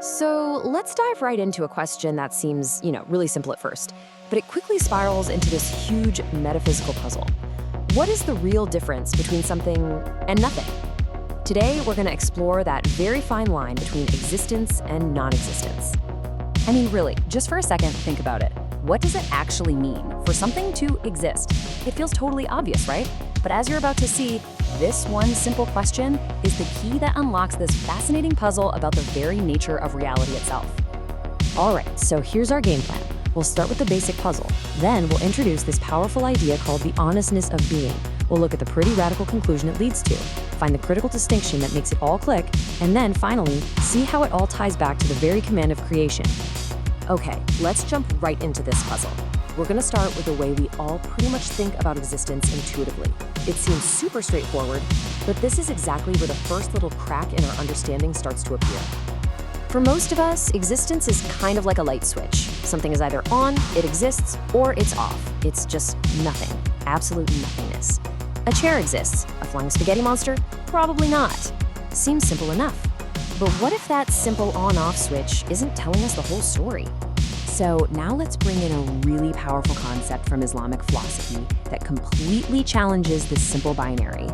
So let's dive right into a question that seems, really simple at first, but it quickly spirals into this huge metaphysical puzzle. What is the real difference between something and nothing? Today, we're going to explore that very fine line between existence and non-existence. I mean, really, just for a second, think about it. What does it actually mean for something to exist? It feels totally obvious, right? But as you're about to see, this one simple question is the key that unlocks this fascinating puzzle about the very nature of reality itself. All right, so here's our game plan. We'll start with the basic puzzle. Then we'll introduce this powerful idea called the honestness of being. We'll look at the pretty radical conclusion it leads to, find the critical distinction that makes it all click, and then finally, see how it all ties back to the very command of creation. Okay, let's jump right into this puzzle. We're going to start with the way we all pretty much think about existence intuitively. It seems super straightforward, but this is exactly where the first little crack in our understanding starts to appear. For most of us, existence is kind of like a light switch. Something is either on, it exists, or it's off. It's just nothing, absolute nothingness. A chair exists. A flying spaghetti monster? Probably not. Seems simple enough. But what if that simple on-off switch isn't telling us the whole story? So now let's bring in a really powerful concept from Islamic philosophy that completely challenges this simple binary.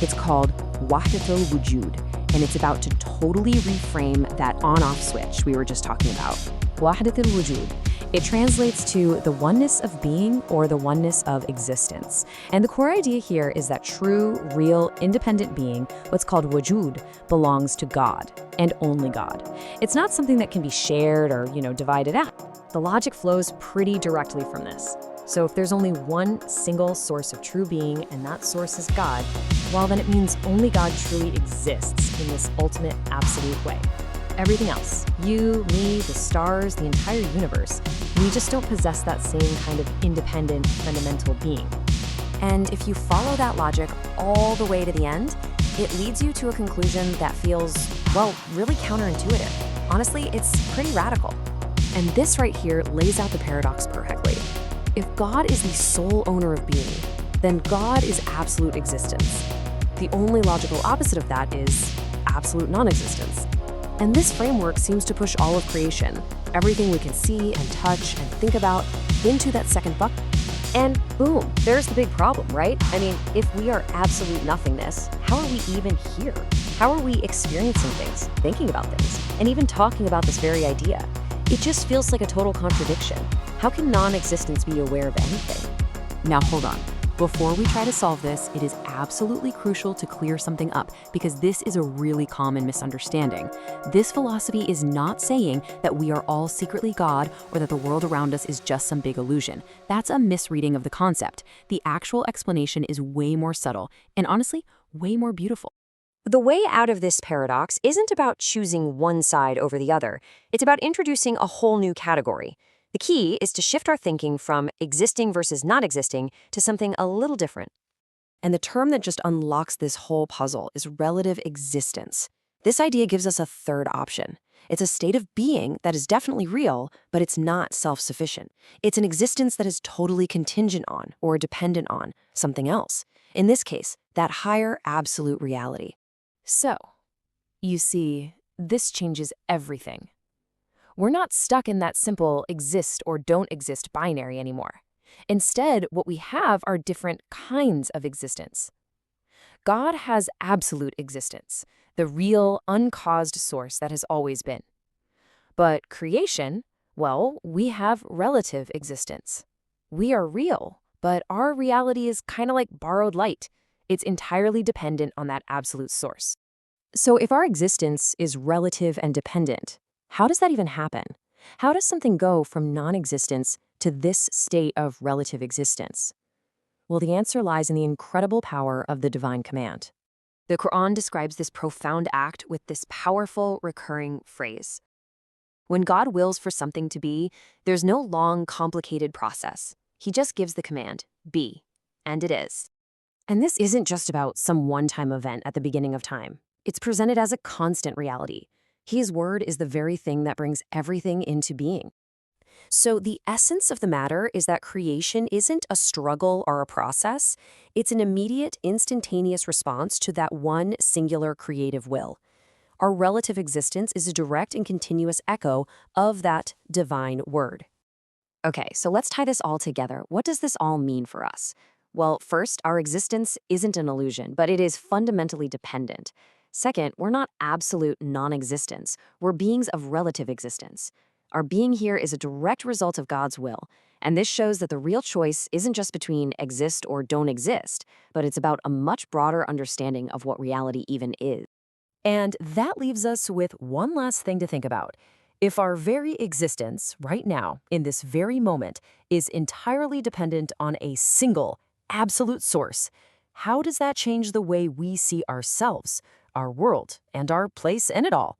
It's called wahdatul wujud, and it's about to totally reframe that on-off switch we were just talking about. Wahdatul wujud. It translates to the oneness of being or the oneness of existence. And the core idea here is that true, real, independent being, what's called wujud, belongs to God and only God. It's not something that can be shared or, divided out. The logic flows pretty directly from this. So if there's only one single source of true being and that source is God, well, then it means only God truly exists in this ultimate, absolute way. Everything else, you, me, the stars, the entire universe, we just don't possess that same kind of independent, fundamental being. And if you follow that logic all the way to the end, it leads you to a conclusion that feels, well, really counterintuitive. Honestly, it's pretty radical. And this right here lays out the paradox perfectly. If God is the sole owner of being, then God is absolute existence. The only logical opposite of that is absolute non-existence. And this framework seems to push all of creation, everything we can see and touch and think about, into that second bucket. And boom, there's the big problem, right? I mean, if we are absolute nothingness, how are we even here? How are we experiencing things, thinking about things, and even talking about this very idea? It just feels like a total contradiction. How can non-existence be aware of anything? Now hold on. Before we try to solve this, it is absolutely crucial to clear something up because this is a really common misunderstanding. This philosophy is not saying that we are all secretly God or that the world around us is just some big illusion. That's a misreading of the concept. The actual explanation is way more subtle and honestly, way more beautiful. The way out of this paradox isn't about choosing one side over the other. It's about introducing a whole new category. The key is to shift our thinking from existing versus not existing to something a little different. And the term that just unlocks this whole puzzle is relative existence. This idea gives us a third option. It's a state of being that is definitely real, but it's not self-sufficient. It's an existence that is totally contingent on or dependent on something else. In this case, that higher absolute reality. So, you see, this changes everything. We're not stuck in that simple exist or don't exist binary anymore. Instead, what we have are different kinds of existence. God has absolute existence, the real, uncaused source that has always been. But creation, well, we have relative existence. We are real, but our reality is kind of like borrowed light. It's entirely dependent on that absolute source. So if our existence is relative and dependent, how does that even happen? How does something go from non-existence to this state of relative existence? Well, the answer lies in the incredible power of the divine command. The Quran describes this profound act with this powerful, recurring phrase. When God wills for something to be, there's no long, complicated process. He just gives the command, be, and it is. And this isn't just about some one-time event at the beginning of time. It's presented as a constant reality. His word is the very thing that brings everything into being. So the essence of the matter is that creation isn't a struggle or a process. It's an immediate, instantaneous response to that one singular creative will. Our relative existence is a direct and continuous echo of that divine word. Okay, so let's tie this all together. What does this all mean for us? Well, first, our existence isn't an illusion, but it is fundamentally dependent. Second, we're not absolute non existence, we're beings of relative existence. Our being here is a direct result of God's will, and this shows that the real choice isn't just between exist or don't exist, but it's about a much broader understanding of what reality even is. And that leaves us with one last thing to think about. If our very existence, right now, in this very moment, is entirely dependent on a single, absolute source, how does that change the way we see ourselves, our world, and our place in it all?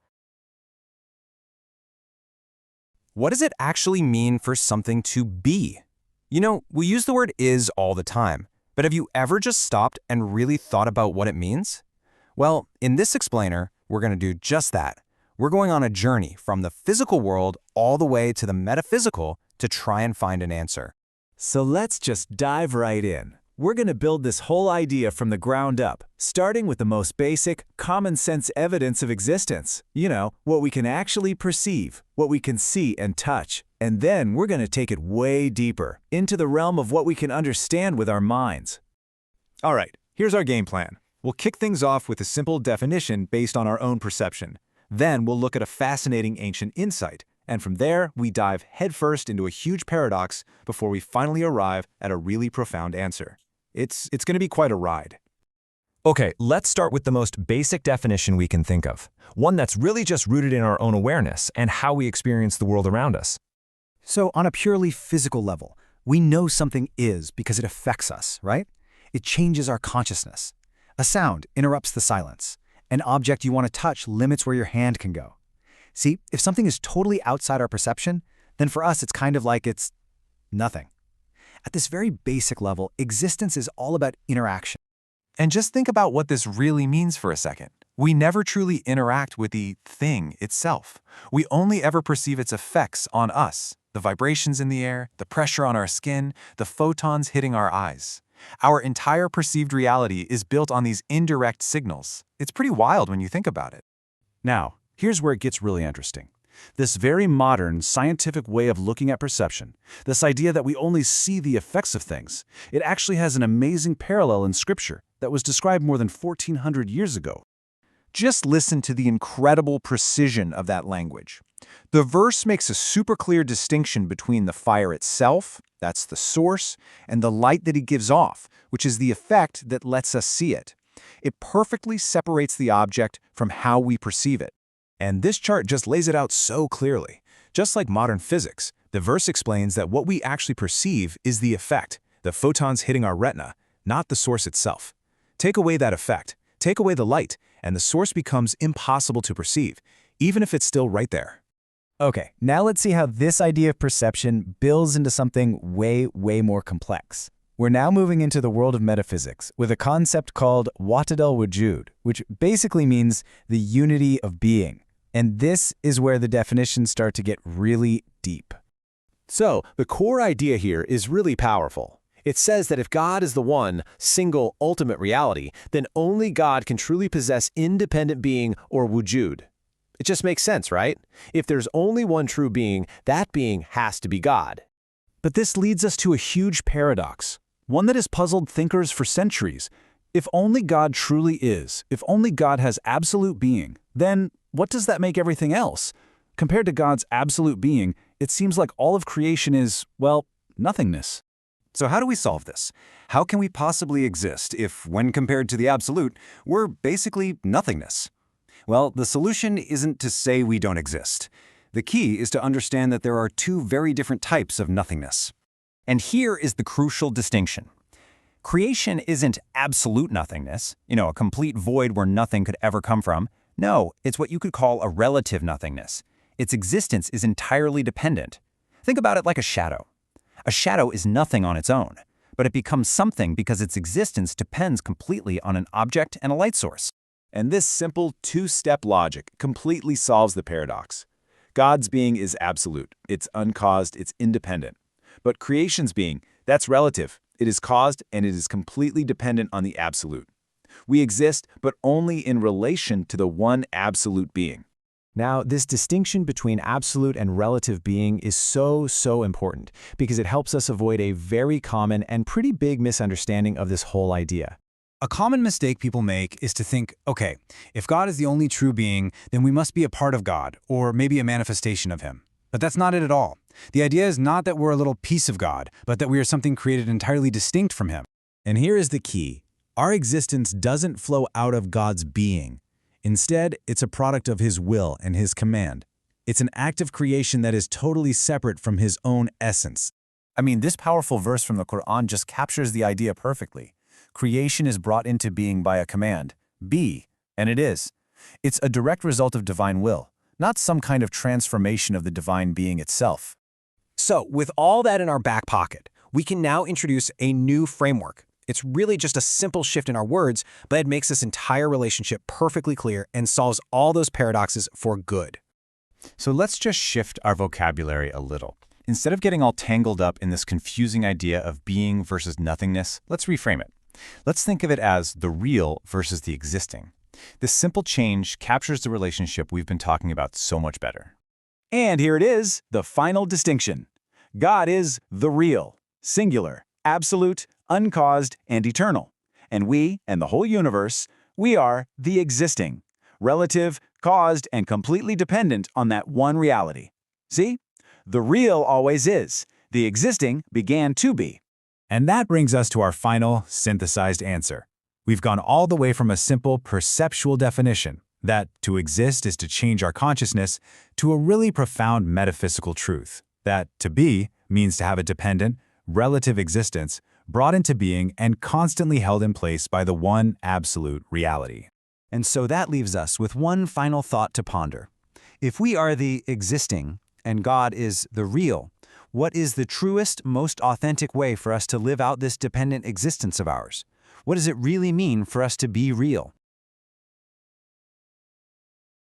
What does it actually mean for something to be? You know, we use the word is all the time, but have you ever just stopped and really thought about what it means? Well, in this explainer, we're going to do just that. We're going on a journey from the physical world all the way to the metaphysical to try and find an answer. So let's just dive right in. We're going to build this whole idea from the ground up, starting with the most basic, common-sense evidence of existence. You know, what we can actually perceive, what we can see and touch. And then we're going to take it way deeper, into the realm of what we can understand with our minds. All right, here's our game plan. We'll kick things off with a simple definition based on our own perception. Then we'll look at a fascinating ancient insight. And from there, we dive headfirst into a huge paradox before we finally arrive at a really profound answer. It's going to be quite a ride. Okay, let's start with the most basic definition we can think of. One that's really just rooted in our own awareness and how we experience the world around us. So on a purely physical level, we know something is because it affects us, right? It changes our consciousness. A sound interrupts the silence. An object you want to touch limits where your hand can go. See, if something is totally outside our perception, then for us it's kind of like it's nothing. At this very basic level, existence is all about interaction. And just think about what this really means for a second. We never truly interact with the thing itself. We only ever perceive its effects on us, the vibrations in the air, the pressure on our skin, the photons hitting our eyes. Our entire perceived reality is built on these indirect signals. It's pretty wild when you think about it. Now, here's where it gets really interesting. This very modern, scientific way of looking at perception, this idea that we only see the effects of things, it actually has an amazing parallel in Scripture that was described more than 1,400 years ago. Just listen to the incredible precision of that language. The verse makes a super clear distinction between the fire itself, that's the source, and the light that it gives off, which is the effect that lets us see it. It perfectly separates the object from how we perceive it. And this chart just lays it out so clearly. Just like modern physics, the verse explains that what we actually perceive is the effect, the photons hitting our retina, not the source itself. Take away that effect, take away the light, and the source becomes impossible to perceive, even if it's still right there. Okay, now let's see how this idea of perception builds into something way more complex. We're now moving into the world of metaphysics with a concept called Wahdat al-Wujud, which basically means the unity of being. And this is where the definitions start to get really deep. So, the core idea here is really powerful. It says that if God is the one, single, ultimate reality, then only God can truly possess independent being or wujud. It just makes sense, right? If there's only one true being, that being has to be God. But this leads us to a huge paradox, one that has puzzled thinkers for centuries. If only God truly is, if only God has absolute being, then what does that make everything else? Compared to God's absolute being, it seems like all of creation is, well, nothingness. So how do we solve this? How can we possibly exist if, when compared to the absolute, we're basically nothingness? Well, the solution isn't to say we don't exist. The key is to understand that there are two very different types of nothingness. And here is the crucial distinction. Creation isn't absolute nothingness, a complete void where nothing could ever come from. No, it's what you could call a relative nothingness. Its existence is entirely dependent. Think about it like a shadow. A shadow is nothing on its own, but it becomes something because its existence depends completely on an object and a light source. And this simple two-step logic completely solves the paradox. God's being is absolute, it's uncaused, it's independent. But creation's being, that's relative. It is caused and it is completely dependent on the absolute. We exist, but only in relation to the one absolute being. Now, this distinction between absolute and relative being is so important because it helps us avoid a very common and pretty big misunderstanding of this whole idea. A common mistake people make is to think, okay, if God is the only true being, then we must be a part of God, or maybe a manifestation of Him. But that's not it at all. The idea is not that we're a little piece of God, but that we are something created entirely distinct from Him. And here is the key. Our existence doesn't flow out of God's being. Instead, it's a product of His will and His command. It's an act of creation that is totally separate from His own essence. I mean, this powerful verse from the Quran just captures the idea perfectly. Creation is brought into being by a command, be, and it is. It's a direct result of divine will, not some kind of transformation of the divine being itself. So, with all that in our back pocket, we can now introduce a new framework. It's really just a simple shift in our words, but it makes this entire relationship perfectly clear and solves all those paradoxes for good. So let's just shift our vocabulary a little. Instead of getting all tangled up in this confusing idea of being versus nothingness, let's reframe it. Let's think of it as the real versus the existing. This simple change captures the relationship we've been talking about so much better. And here it is, the final distinction. God is the real, singular, absolute, uncaused, and eternal. And we, and the whole universe, we are the existing, relative, caused, and completely dependent on that one reality. See? The real always is. The existing began to be. And that brings us to our final, synthesized answer. We've gone all the way from a simple perceptual definition, that to exist is to change our consciousness, to a really profound metaphysical truth, that to be means to have a dependent, relative existence brought into being and constantly held in place by the one absolute reality. And so that leaves us with one final thought to ponder. If we are the existing and God is the real, what is the truest, most authentic way for us to live out this dependent existence of ours? What does it really mean for us to be real?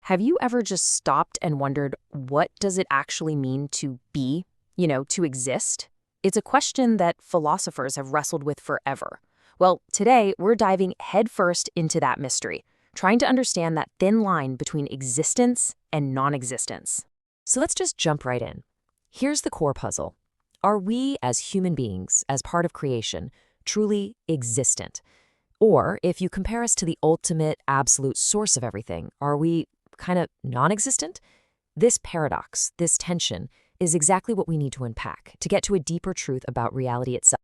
Have you ever just stopped and wondered, what does it actually mean to be, to exist? It's a question that philosophers have wrestled with forever. Well, today we're diving headfirst into that mystery, trying to understand that thin line between existence and non-existence. So let's just jump right in. Here's the core puzzle. Are we, as human beings, as part of creation, truly existent? Or, if you compare us to the ultimate, absolute source of everything, are we kind of non-existent? This paradox, this tension, is exactly what we need to unpack to get to a deeper truth about reality itself.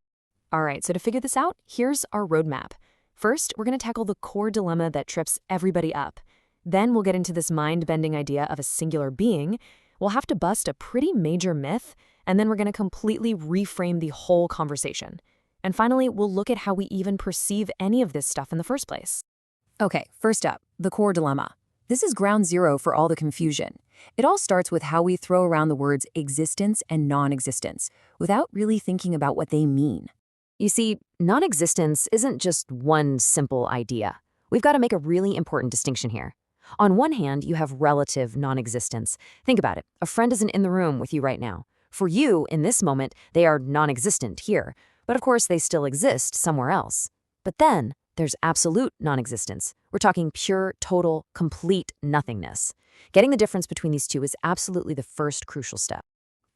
All right, so to figure this out, here's our roadmap. First, we're going to tackle the core dilemma that trips everybody up. Then we'll get into this mind-bending idea of a singular being. We'll have to bust a pretty major myth, and then we're going to completely reframe the whole conversation. And finally, we'll look at how we even perceive any of this stuff in the first place. Okay, first up, the core dilemma. This is ground zero for all the confusion. It all starts with how we throw around the words existence and non-existence without really thinking about what they mean. You see, non-existence isn't just one simple idea. We've got to make a really important distinction here. On one hand, you have relative non-existence. Think about it. A friend isn't in the room with you right now. For you, in this moment, they are non-existent here, but of course they still exist somewhere else. But then, there's absolute non-existence. We're talking pure, total, complete nothingness. Getting the difference between these two is absolutely the first crucial step.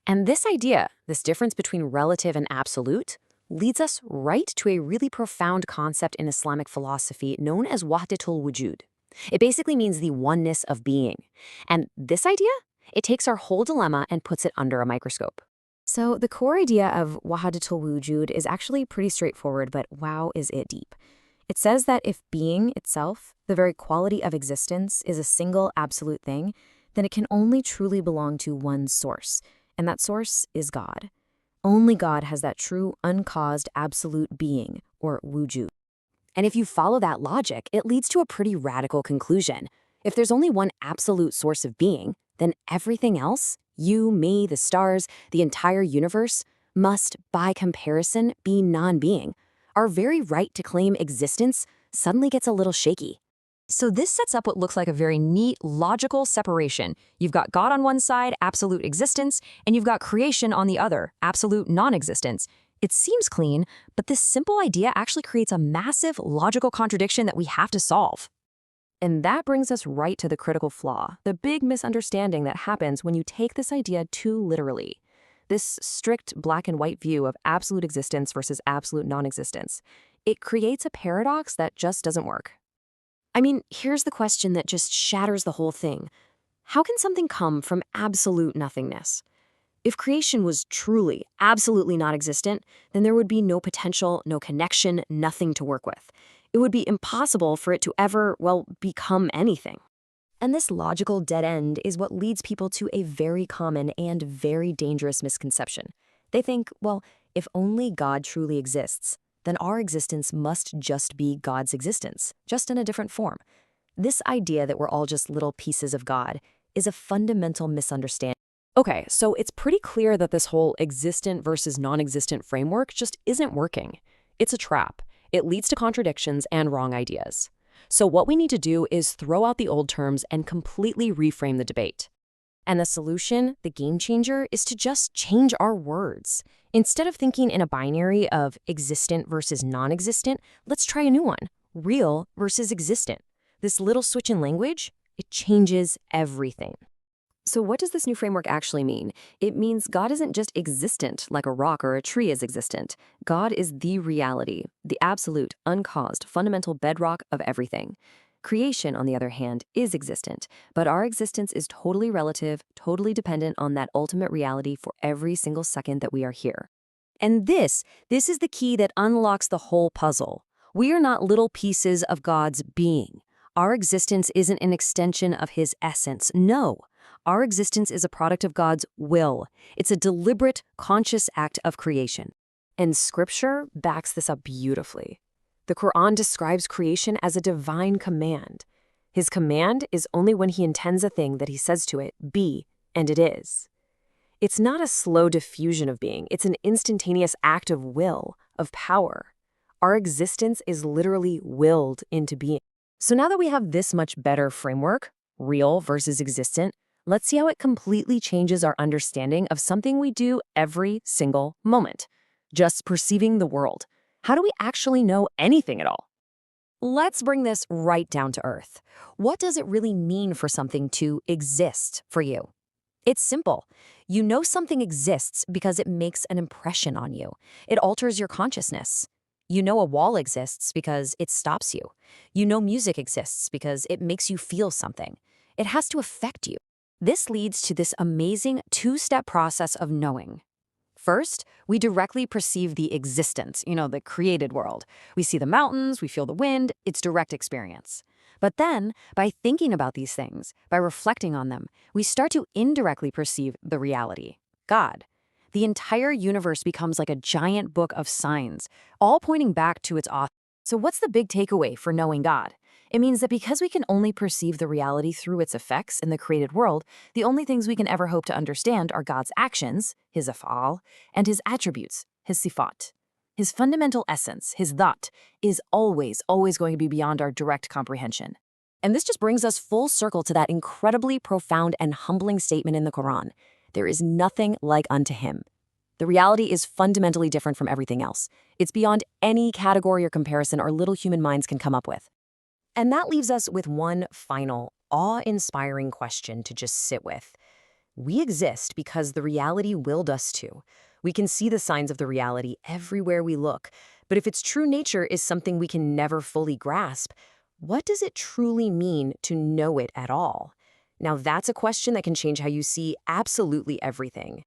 And this idea, this difference between relative and absolute, leads us right to a really profound concept in Islamic philosophy known as wahdatul wujud. It basically means the oneness of being. And this idea, it takes our whole dilemma and puts it under a microscope. So the core idea of wahdatul wujud is actually pretty straightforward, but wow, is it deep. It says that if being itself, the very quality of existence, is a single absolute thing, then it can only truly belong to one source, and that source is God. Only God has that true, uncaused, absolute being, or wujud. And if you follow that logic, it leads to a pretty radical conclusion. If there's only one absolute source of being, then everything else, you, me, the stars, the entire universe, must, by comparison, be non-being. Our very right to claim existence suddenly gets a little shaky. So this sets up what looks like a very neat, logical separation. You've got God on one side, absolute existence, and you've got creation on the other, absolute non-existence. It seems clean, but this simple idea actually creates a massive logical contradiction that we have to solve. And that brings us right to the critical flaw, the big misunderstanding that happens when you take this idea too literally. This strict black and white view of absolute existence versus absolute non-existence. It creates a paradox that just doesn't work. I mean, here's the question that just shatters the whole thing. How can something come from absolute nothingness? If creation was truly, absolutely non-existent, then there would be no potential, no connection, nothing to work with. It would be impossible for it to ever, well, become anything. And this logical dead end is what leads people to a very common and very dangerous misconception. They think, well, if only God truly exists, then our existence must just be God's existence, just in a different form. This idea that we're all just little pieces of God is a fundamental misunderstanding. Okay, so it's pretty clear that this whole existent versus non-existent framework just isn't working. It's a trap. It leads to contradictions and wrong ideas. So what we need to do is throw out the old terms and completely reframe the debate. And the solution, the game changer, is to just change our words. Instead of thinking in a binary of existent versus non-existent, let's try a new one, real versus existent. This little switch in language, it changes everything. So what does this new framework actually mean? It means God isn't just existent like a rock or a tree is existent. God is the reality, the absolute, uncaused, fundamental bedrock of everything. Creation, on the other hand, is existent, but our existence is totally relative, totally dependent on that ultimate reality for every single second that we are here. And this is the key that unlocks the whole puzzle. We are not little pieces of God's being. Our existence isn't an extension of His essence. No. Our existence is a product of God's will. It's a deliberate, conscious act of creation. And Scripture backs this up beautifully. The Quran describes creation as a divine command. His command is only when He intends a thing that He says to it, be, and it is. It's not a slow diffusion of being. It's an instantaneous act of will, of power. Our existence is literally willed into being. So now that we have this much better framework, real versus existent, let's see how it completely changes our understanding of something we do every single moment. Just perceiving the world. How do we actually know anything at all? Let's bring this right down to earth. What does it really mean for something to exist for you? It's simple. You know something exists because it makes an impression on you. It alters your consciousness. You know a wall exists because it stops you. You know music exists because it makes you feel something. It has to affect you. This leads to this amazing two-step process of knowing. First, we directly perceive the existence, the created world. We see the mountains, we feel the wind, it's direct experience. But then, by thinking about these things, by reflecting on them, we start to indirectly perceive the reality, God. The entire universe becomes like a giant book of signs, all pointing back to its author. So what's the big takeaway for knowing God? It means that because we can only perceive the reality through its effects in the created world, the only things we can ever hope to understand are God's actions, His af'al, and His attributes, His sifat. His fundamental essence, His dhat, is always going to be beyond our direct comprehension. And this just brings us full circle to that incredibly profound and humbling statement in the Quran. There is nothing like unto Him. The reality is fundamentally different from everything else. It's beyond any category or comparison our little human minds can come up with. And that leaves us with one final, awe-inspiring question to just sit with. We exist because the reality willed us to. We can see the signs of the reality everywhere we look. But if its true nature is something we can never fully grasp, what does it truly mean to know it at all? Now, that's a question that can change how you see absolutely everything.